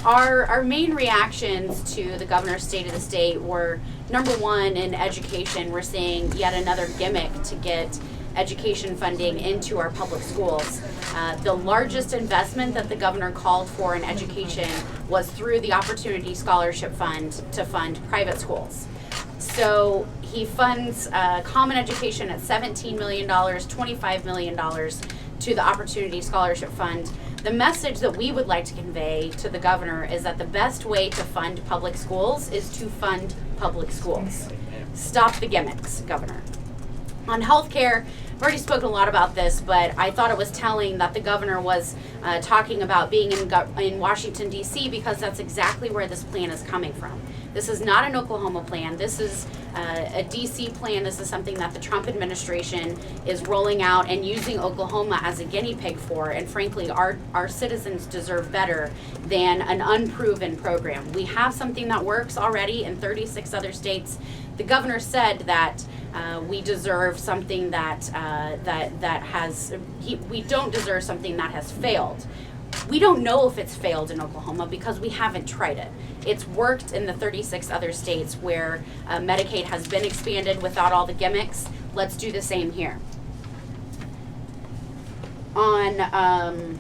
Our main reactions to the governor's State of the State were, number one, in education, we're seeing yet another gimmick to get education funding into our public schools. The largest investment that the governor called for in education was through the Opportunity Scholarship Fund to fund private schools. So he funds common education at $17 million, $25 million to the Opportunity Scholarship Fund. The message that we would like to convey to the governor is that the best way to fund public schools is to fund public schools. Stop the gimmicks, Governor. On healthcare, I've already spoken a lot about this, but I thought it was telling that the governor was talking about being in Washington, D.C., because that's exactly where this plan is coming from. This is not an Oklahoma plan. This is a D.C. plan. This is something that the Trump administration is rolling out and using Oklahoma as a guinea pig for. And frankly, our citizens deserve better than an unproven program. We have something that works already in 36 other states. The governor said that we deserve something we don't deserve something that has failed. We don't know if it's failed in Oklahoma because we haven't tried it. It's worked in the 36 other states where Medicaid has been expanded without all the gimmicks. Let's do the same here. On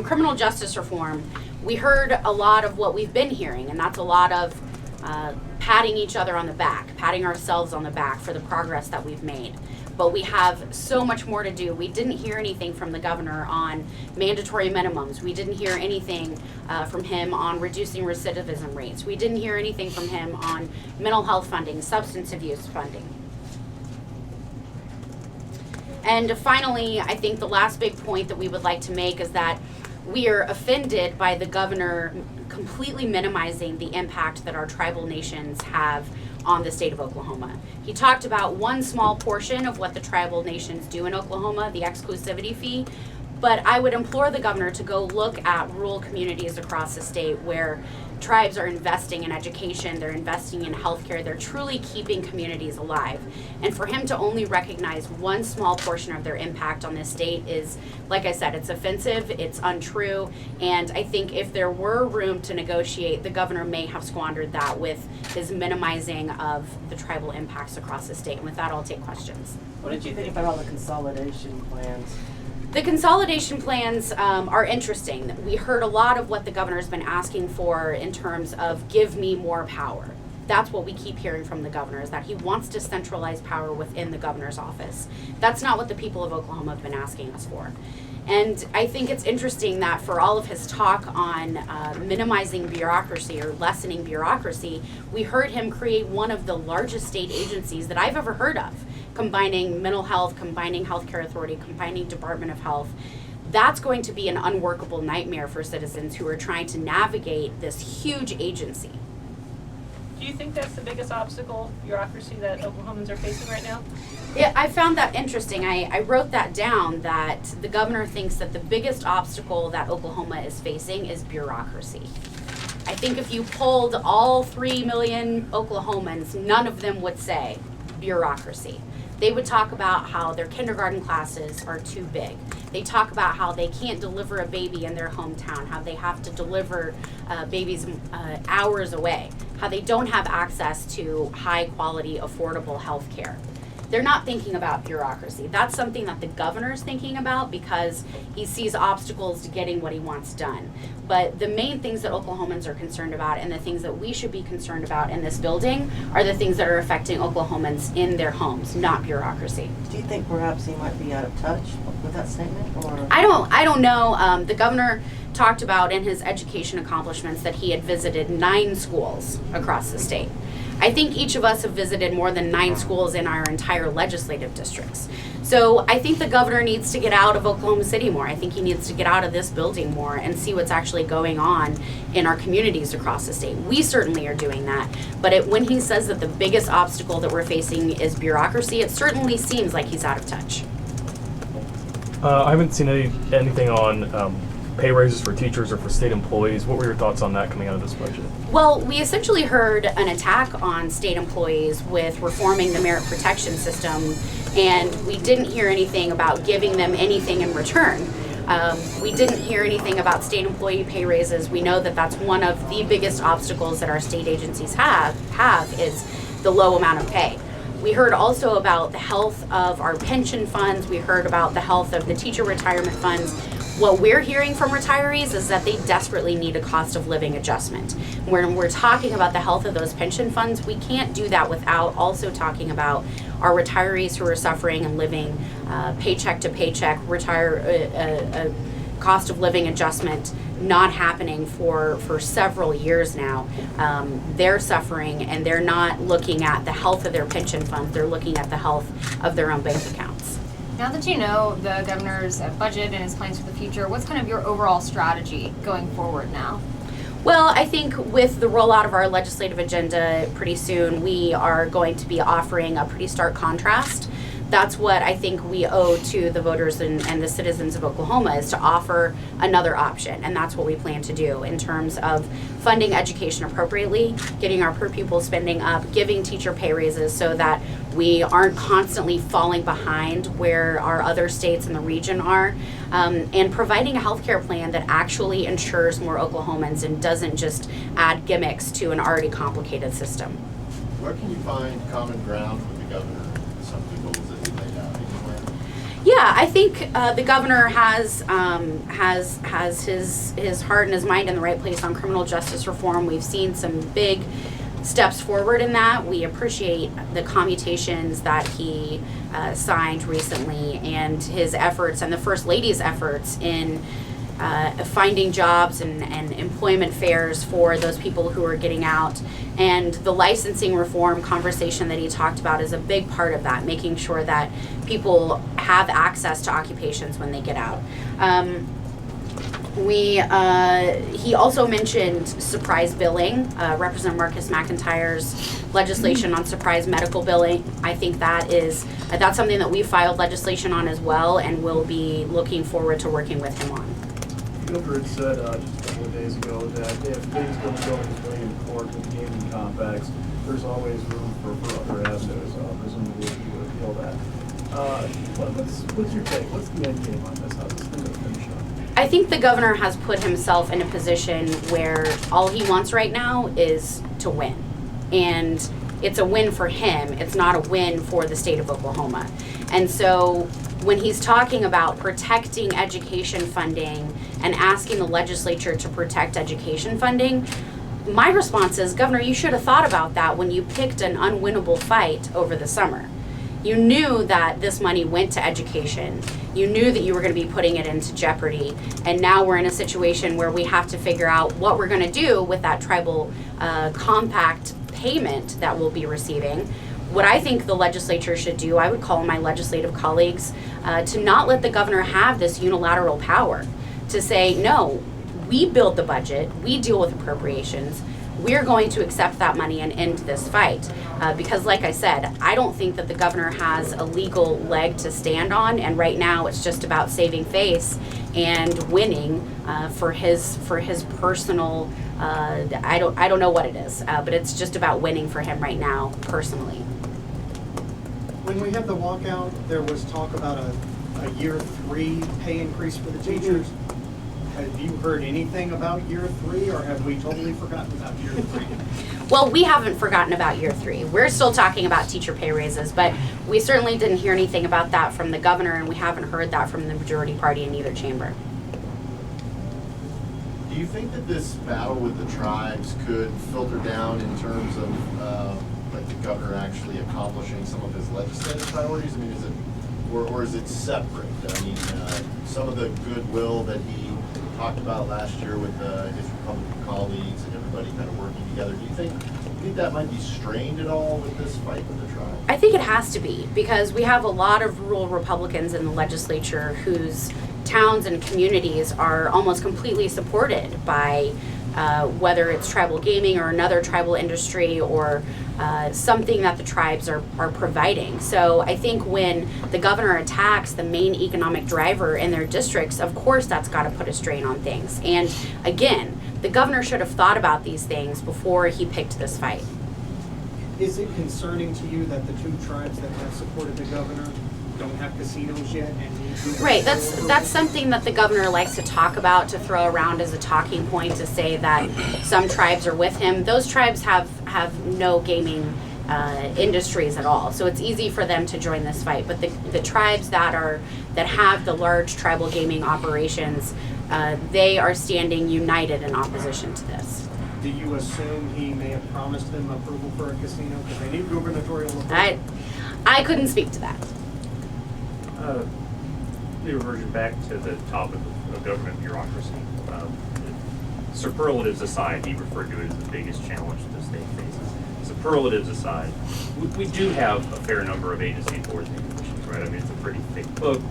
criminal justice reform, we heard a lot of what we've been hearing, and that's a lot of patting each other on the back, patting ourselves on the back for the progress that we've made. But we have so much more to do. We didn't hear anything from the governor on mandatory minimums. We didn't hear anything from him on reducing recidivism rates. We didn't hear anything from him on mental health funding, substance abuse funding. And finally, I think the last big point that we would like to make is that we are offended by the governor completely minimizing the impact that our tribal nations have on the state of Oklahoma. He talked about one small portion of what the tribal nations do in Oklahoma, the exclusivity fee, but I would implore the governor to go look at rural communities across the state where tribes are investing in education, they're investing in healthcare, they're truly keeping communities alive. And for him to only recognize one small portion of their impact on this state is, like I said, it's offensive, it's untrue, and I think if there were room to negotiate, the governor may have squandered that with his minimizing of the tribal impacts across the state. And with that, I'll take questions. What did you think about all the consolidation plans? The consolidation plans are interesting. We heard a lot of what the governor's been asking for in terms of give me more power. That's what we keep hearing from the governor, is that he wants to centralize power within the governor's office. That's not what the people of Oklahoma have been asking us for. And I think it's interesting that for all of his talk on minimizing bureaucracy or lessening bureaucracy, we heard him create one of the largest state agencies that I've ever heard of, combining mental health, combining healthcare authority, combining Department of Health. That's going to be an unworkable nightmare for citizens who are trying to navigate this huge agency. Do you think that's the biggest obstacle, bureaucracy, that Oklahomans are facing right now? Yeah, I found that interesting. I wrote that down, that the governor thinks that the biggest obstacle that Oklahoma is facing is bureaucracy. I think if you polled all 3 million Oklahomans, none of them would say bureaucracy. They would talk about how their kindergarten classes are too big. They talk about how they can't deliver a baby in their hometown, how they have to deliver babies hours away, how they don't have access to high quality, affordable health care. They're not thinking about bureaucracy. That's something that the governor's thinking about because he sees obstacles to getting what he wants done. But the main things that Oklahomans are concerned about and the things that we should be concerned about in this building are the things that are affecting Oklahomans in their homes, not bureaucracy. Do you think perhaps he might be out of touch with that statement? Or? I don't know. The governor talked about in his education accomplishments that he had visited 9 schools across the state. I think each of us have visited more than 9 schools in our entire legislative districts. So I think the governor needs to get out of Oklahoma City more. I think he needs to get out of this building more and see what's actually going on in our communities across the state. We certainly are doing that. But when he says that the biggest obstacle that we're facing is bureaucracy, it certainly seems like he's out of touch. I haven't seen anything on pay raises for teachers or for state employees. What were your thoughts on that coming out of this budget? Well, we essentially heard an attack on state employees with reforming the merit protection system, and we didn't hear anything about giving them anything in return. We didn't hear anything about state employee pay raises. We know that that's one of the biggest obstacles that our state agencies have is the low amount of pay. We heard also about the health of our pension funds. We heard about the health of the teacher retirement funds. What we're hearing from retirees is that they desperately need a cost of living adjustment. When we're talking about the health of those pension funds, we can't do that without also talking about our retirees who are suffering and living paycheck to paycheck, cost of living adjustment not happening for several years now. They're suffering, and they're not looking at the health of their pension funds. They're looking at the health of their own bank accounts. Now that you know the governor's budget and his plans for the future, what's kind of your overall strategy going forward now? Well, I think with the rollout of our legislative agenda pretty soon, we are going to be offering a pretty stark contrast. That's what I think we owe to the voters and the citizens of Oklahoma, is to offer another option. And that's what we plan to do in terms of funding education appropriately, getting our per pupil spending up, giving teacher pay raises so that we aren't constantly falling behind where our other states in the region are, and providing a healthcare plan that actually ensures more Oklahomans and doesn't just add gimmicks to an already complicated system. Where can you find common ground with the governor? Some of the goals that he laid out anywhere? Yeah, I think the governor has his heart and his mind in the right place on criminal justice reform. We've seen some big steps forward in that. We appreciate the commutations that he signed recently, and his efforts and the First Lady's efforts in finding jobs and employment fairs for those people who are getting out. And the licensing reform conversation that he talked about is a big part of that, making sure that people have access to occupations when they get out. He also mentioned surprise billing, Representative Marcus McIntyre's legislation on surprise medical billing. I think that's something that we filed legislation on as well, and we'll be looking forward to working with him on. The governor had said just a couple of days ago that if things don't go his way in court with gaming compacts, there's always room for other avenues. Presumably he would appeal that. What's your take? What's the end game on this? How's this thing going to finish up? I think the governor has put himself in a position where all he wants right now is to win. And it's a win for him. It's not a win for the state of Oklahoma. And so when he's talking about protecting education funding and asking the legislature to protect education funding, my response is, Governor, you should have thought about that when you picked an unwinnable fight over the summer. You knew that this money went to education. You knew that you were going to be putting it into jeopardy. And now we're in a situation where we have to figure out what we're going to do with that tribal compact payment that we'll be receiving. What I think the legislature should do, I would call on my legislative colleagues to not let the governor have this unilateral power to say, no, we build the budget, we deal with appropriations, we're going to accept that money and end this fight. Because like I said, I don't think that the governor has a legal leg to stand on, and right now it's just about saving face and winning for his personal, I don't know what it is, but it's just about winning for him right now, personally. When we had the walkout, there was talk about a year 3 pay increase for the teachers. Have you heard anything about year 3, or have we totally forgotten about year 3? Well, we haven't forgotten about year 3. We're still talking about teacher pay raises, but we certainly didn't hear anything about that from the governor, and we haven't heard that from the majority party in either chamber. Do you think that this battle with the tribes could filter down in terms of like the governor actually accomplishing some of his legislative priorities? I mean, is it, or is it separate? I mean, some of the goodwill that he talked about last year with his Republican colleagues and everybody kind of working together. Do you think that might be strained at all with this fight with the tribe? I think it has to be, because we have a lot of rural Republicans in the legislature whose towns and communities are almost completely supported by whether it's tribal gaming or another tribal industry or something that the tribes are providing. So I think when the governor attacks the main economic driver in their districts, of course that's got to put a strain on things. And again, the governor should have thought about these things before he picked this fight. Is it concerning to you that the 2 tribes that have supported the governor don't have casinos yet and need to. Right, that's something that the governor likes to talk about, to throw around as a talking point, to say that some tribes are with him. Those tribes have no gaming industries at all, so it's easy for them to join this fight. But the tribes that have the large tribal gaming operations, they are standing united in opposition to this. Do you assume he may have promised them approval for a casino because they need gubernatorial approval? I couldn't speak to that. The reversion back to the topic of government bureaucracy. Superlatives aside, he referred to it as the biggest challenge the state faces. Superlatives aside, we do have a fair number of agencies, boards, and commissions, right? I mean, it's a pretty thick book.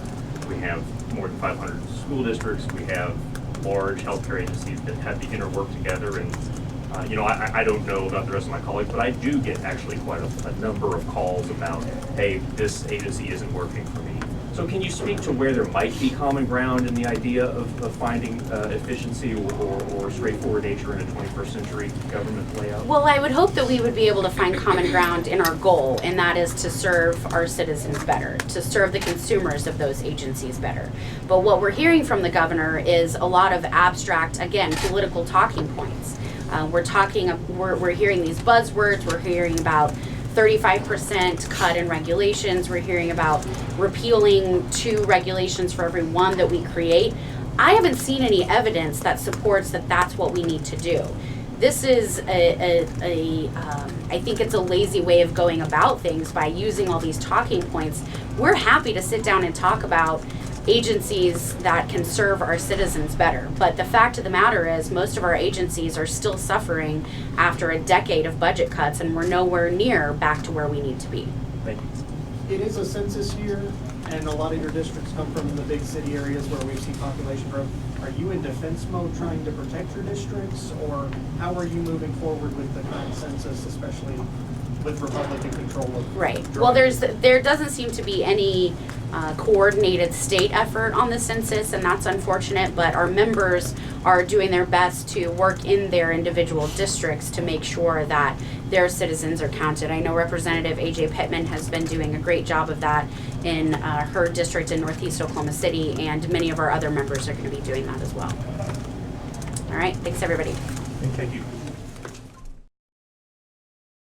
We have more than 500 school districts. We have large healthcare agencies that have to interwork together. And I don't know about the rest of my colleagues, but I do get actually quite a number of calls about, hey, this agency isn't working for me. So can you speak to where there might be common ground in the idea of finding efficiency or straightforward nature in a 21st century government layout? Well, I would hope that we would be able to find common ground in our goal, and that is to serve our citizens better, to serve the consumers of those agencies better. But what we're hearing from the governor is a lot of abstract, again, political talking points. We're hearing these buzzwords. We're hearing about 35% cut in regulations. We're hearing about repealing 2 regulations for every one that we create. I haven't seen any evidence that supports that that's what we need to do. This is I think it's a lazy way of going about things by using all these talking points. We're happy to sit down and talk about agencies that can serve our citizens better. But the fact of the matter is most of our agencies are still suffering after a decade of budget cuts, and we're nowhere near back to where we need to be. Thank you. It is a census year, and a lot of your districts come from the big city areas where we see population growth. Are you in defense mode trying to protect your districts, or how are you moving forward with the current census, especially with Republican control of? Right. Well, there doesn't seem to be any coordinated state effort on the census, and that's unfortunate, but our members are doing their best to work in their individual districts to make sure that their citizens are counted. I know Representative AJ Pittman has been doing a great job of that in her district in Northeast Oklahoma City, and many of our other members are going to be doing that as well. All right, thanks everybody. Thank you.